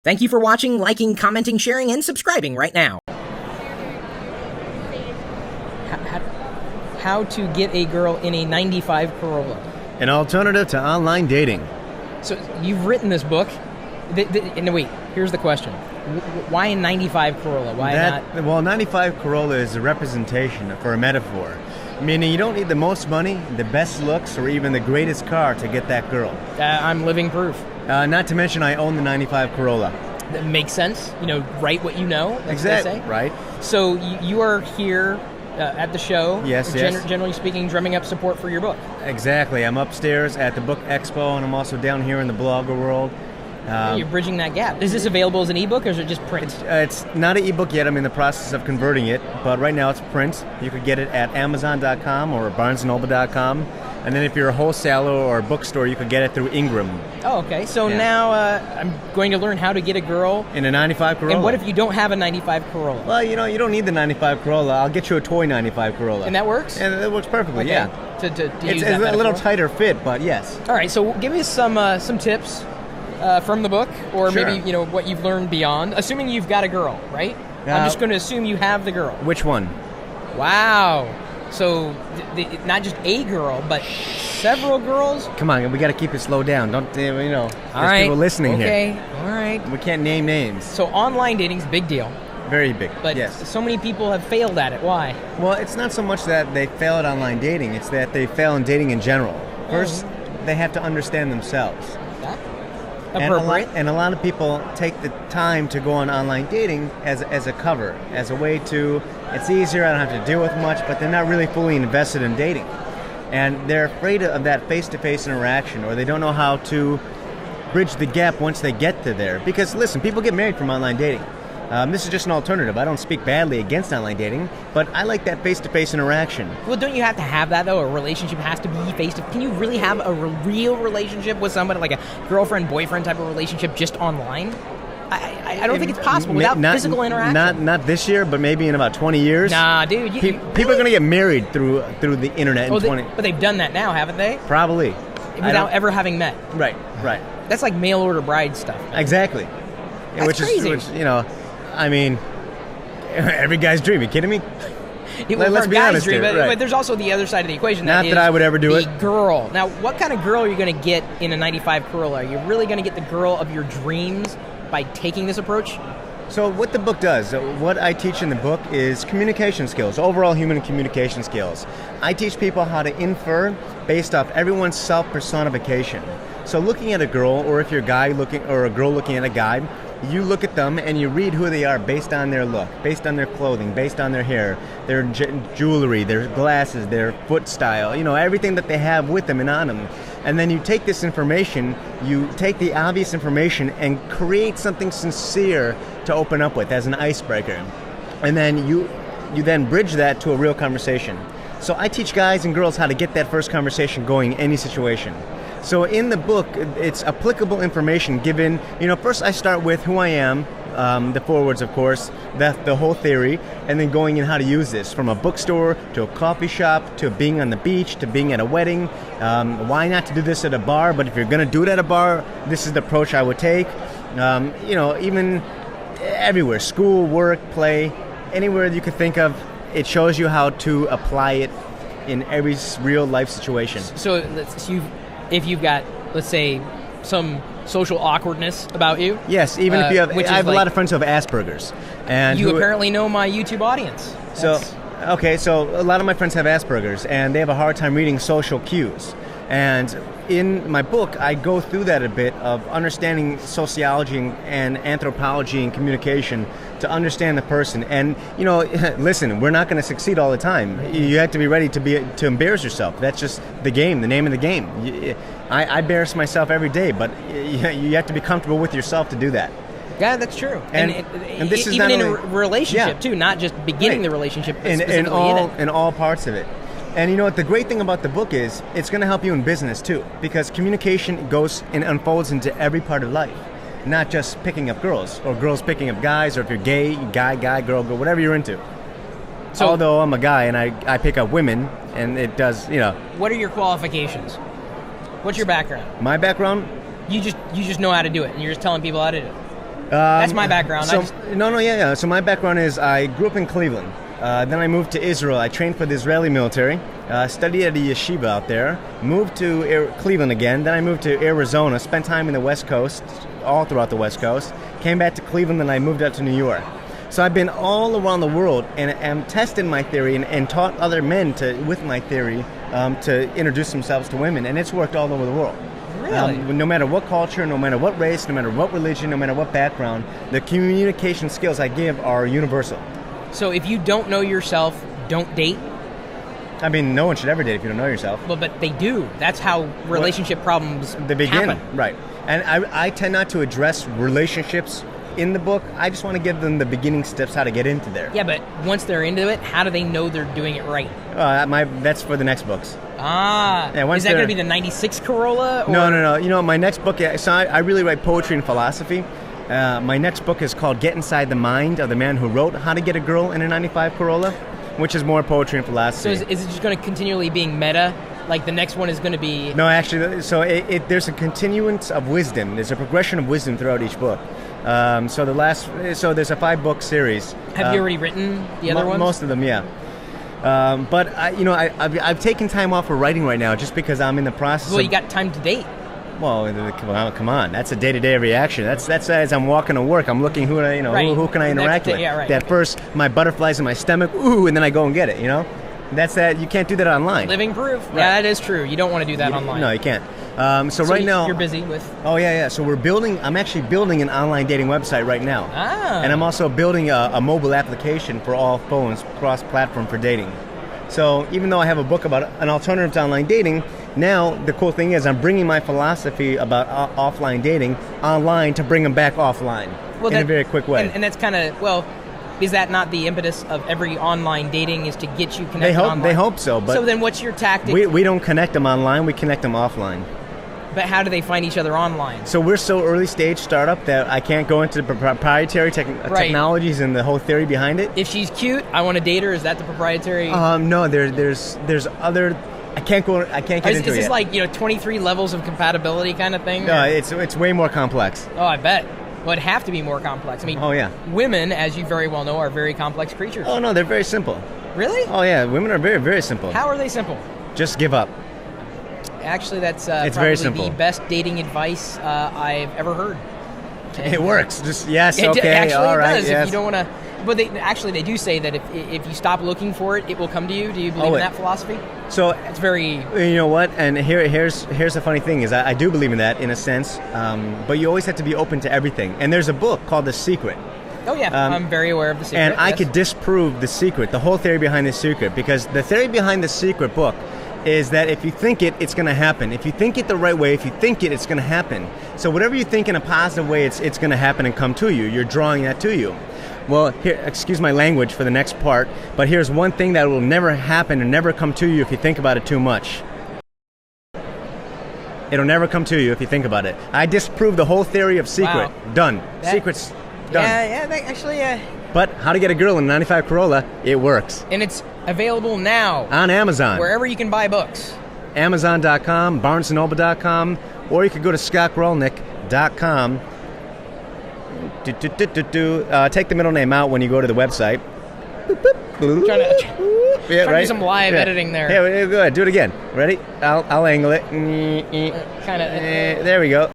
Thank you for watching, liking, commenting, sharing, and subscribing right now. How to get a girl in a 95 Corolla. An alternative to online dating. So you've written this book. Wait, here's the question. Why a 95 Corolla? Why not? Well, 95 Corolla is a representation for a metaphor. Meaning you don't need the most money, the best looks, or even the greatest car to get that girl. I'm living proof. Not to mention I own the 95 Corolla. That makes sense. Write what you know. Exactly, right. So you are here at the show. Yes. Generally speaking, drumming up support for your book. Exactly. I'm upstairs at the Book Expo, and I'm also down here in the blogger world. You're bridging that gap. Is this available as an ebook, or is it just print? It's not an ebook yet. I'm in the process of converting it, but right now it's print. You could get it at Amazon.com or BarnesandNoble.com. And then if you're a wholesaler or a bookstore, you could get it through Ingram. Oh, okay. So now I'm going to learn how to get a girl in a 95 Corolla. And what if you don't have a 95 Corolla? Well, you don't need the 95 Corolla. I'll get you a toy 95 Corolla. And that works? And it works perfectly, okay. Yeah. It's a little tighter fit, but yes. All right, so give me some tips from the book, or sure. Maybe what you've learned beyond. Assuming you've got a girl, right? I'm just going to assume you have the girl. Which one? Wow. So not just a girl, but several girls? Come on, we got to keep it slowed down. Don't, there's all right. people listening here. Okay, all right. We can't name names. So online dating's a big deal. Very big, but yes. So many people have failed at it. Why? Well, it's not so much that they fail at online dating. It's that they fail in dating in general. First, they have to understand themselves. Appropriate. And a lot of people take the time to go on online dating as a cover, as a way to, it's easier, I don't have to deal with much, but they're not really fully invested in dating. And they're afraid of that face-to-face interaction, or they don't know how to bridge the gap once they get to there. Because, listen, people get married from online dating. This is just an alternative. I don't speak badly against online dating, but I like that face-to-face interaction. Well, don't you have to have that, though? A relationship has to be face-to-face. Can you really have a real relationship with somebody, like a girlfriend-boyfriend type of relationship, just online? I don't think it's possible without physical interaction. Not this year, but maybe in about 20 years. Nah, dude. People are going to get married through the internet in 20. But they've done that now, haven't they? Probably. Without ever having met. Right. That's like mail-order bride stuff. Exactly. That's crazy. I mean, every guy's dream. Are you kidding me? Let's be honest here. But there's also the other side of the equation. Not that I would ever do it. The girl. Now, what kind of girl are you going to get in a 95 Corolla? Are you really going to get the girl of your dreams by taking this approach? So what the book does, what I teach in the book is communication skills, overall human communication skills. I teach people how to infer based off everyone's self-personification. So looking at a girl, or if you're a guy looking, or a girl looking at a guy, you look at them and you read who they are based on their look, based on their clothing, based on their hair, their jewelry, their glasses, their foot style, everything that they have with them and on them. And then you take this information, you take the obvious information and create something sincere to open up with as an icebreaker. And then you then bridge that to a real conversation. So I teach guys and girls how to get that first conversation going in any situation. So in the book, it's applicable information given, first I start with who I am, the forewords, of course, the whole theory, and then going in how to use this, from a bookstore to a coffee shop to being on the beach to being at a wedding. Why not to do this at a bar? But if you're going to do it at a bar, this is the approach I would take. Even everywhere, school, work, play, anywhere you could think of, it shows you how to apply it in every real life situation. So if you've got, let's say, some social awkwardness about you. Yes, even if you have, I have a lot of friends who have Asperger's. And you apparently know my YouTube audience. So a lot of my friends have Asperger's, and they have a hard time reading social cues. And in my book, I go through that a bit of understanding sociology and anthropology and communication to understand the person. And, listen, we're not going to succeed all the time. You have to be ready to embarrass yourself. That's just the game, the name of the game. I embarrass myself every day, but you have to be comfortable with yourself to do that. Yeah, that's true. And this is even not in only, a relationship, too, not just beginning the relationship, but in all parts of it. And what the great thing about the book is, it's going to help you in business too, because communication goes and unfolds into every part of life, not just picking up girls, or girls picking up guys, or if you're gay, guy, girl, whatever you're into. So, although I'm a guy and I pick up women, and it does, What are your qualifications? What's your background? My background? You just know how to do it, and you're just telling people how to do it. That's my background. So my background is I grew up in Cleveland. Then I moved to Israel. I trained for the Israeli military, studied at a yeshiva out there, moved to Cleveland again. Then I moved to Arizona, spent time in the West Coast, all throughout the West Coast. Came back to Cleveland, and I moved out to New York. So I've been all around the world and am tested my theory and taught other men with my theory to introduce themselves to women, and it's worked all over the world. Really? No matter what culture, no matter what race, no matter what religion, no matter what background, the communication skills I give are universal. So if you don't know yourself, don't date? I mean, no one should ever date if you don't know yourself. Well, but they do. That's how relationship problems happen. Right. And I tend not to address relationships in the book. I just want to give them the beginning steps how to get into there. Yeah, but once they're into it, how do they know they're doing it right? That's for the next books. Ah. Yeah, is that going to be the 96 Corolla? Or? No. You know, my next book, so I really write poetry and philosophy. My next book is called Get Inside the Mind of the Man Who Wrote How to Get a Girl in a 95 Corolla, which is more poetry and philosophy. So is it just going to continually being meta? Like the next one is going to be... No, actually, so there's a continuance of wisdom. There's a progression of wisdom throughout each book. So there's a 5-book series. Have you already written the other ones? Most of them, yeah. But I've taken time off for writing right now just because I'm in the process. Well, you got time to date. Well, come on. That's a day-to-day reaction. That's as I'm walking to work, I'm looking who can I interact with. Yeah, right. That first, my butterflies in my stomach, ooh, and then I go and get it. You know, that's that. You can't do that online. Living proof. Right. Yeah, that is true. You don't want to do that online. No, you can't. So right now you're busy with. Oh yeah. So I'm actually building an online dating website right now. Ah. And I'm also building a mobile application for all phones, cross-platform for dating. So even though I have a book about an alternative to online dating, now the cool thing is I'm bringing my philosophy about offline dating online to bring them back offline in a very quick way. And that's kind of, is that not the impetus of every online dating is to get you connected online? They hope so. But so then what's your tactic? We don't connect them online, we connect them offline. But how do they find each other online? So we're so early stage startup that I can't go into the proprietary technologies and the whole theory behind it. If she's cute, I want to date her. Is that the proprietary? No, there's other. I can't get into it. Is this like 23 levels of compatibility kind of thing? No, it's way more complex. Oh, I bet. Well, it'd have to be more complex. I mean, oh yeah. Women, as you very well know, are very complex creatures. Oh no, they're very simple. Really? Oh yeah, women are very, very simple. How are they simple? Just give up. Actually, that's it's probably very simple. The best dating advice I've ever heard. It works. Just yes, it okay, actually all right. Does. Yes. If you don't want to, but they do say that if you stop looking for it, it will come to you. Do you believe in that philosophy? So it's very. You know what? And here's the funny thing is I do believe in that in a sense, but you always have to be open to everything. And there's a book called The Secret. Oh yeah, I'm very aware of The Secret. And I could disprove The Secret, the whole theory behind The Secret, because the theory behind The Secret book is that if you think it, it's going to happen. If you think it the right way, if you think it, it's going to happen. So whatever you think in a positive way, it's going to happen and come to you. You're drawing that to you. Well, here, excuse my language for the next part, but here's one thing that will never happen and never come to you if you think about it too much. It'll never come to you if you think about it. I disproved the whole theory of Secret. Wow. Done. Secret's done. Yeah. But How to Get a Girl in a 95 Corolla, it works. And it's available now. On Amazon. Wherever you can buy books. Amazon.com, BarnesandNoble.com, or you could go to ScottGralnick.com. Take the middle name out when you go to the website. Trying to do some live editing there. Yeah, go ahead. Do it again. Ready? I'll angle it. Kind of. There we go.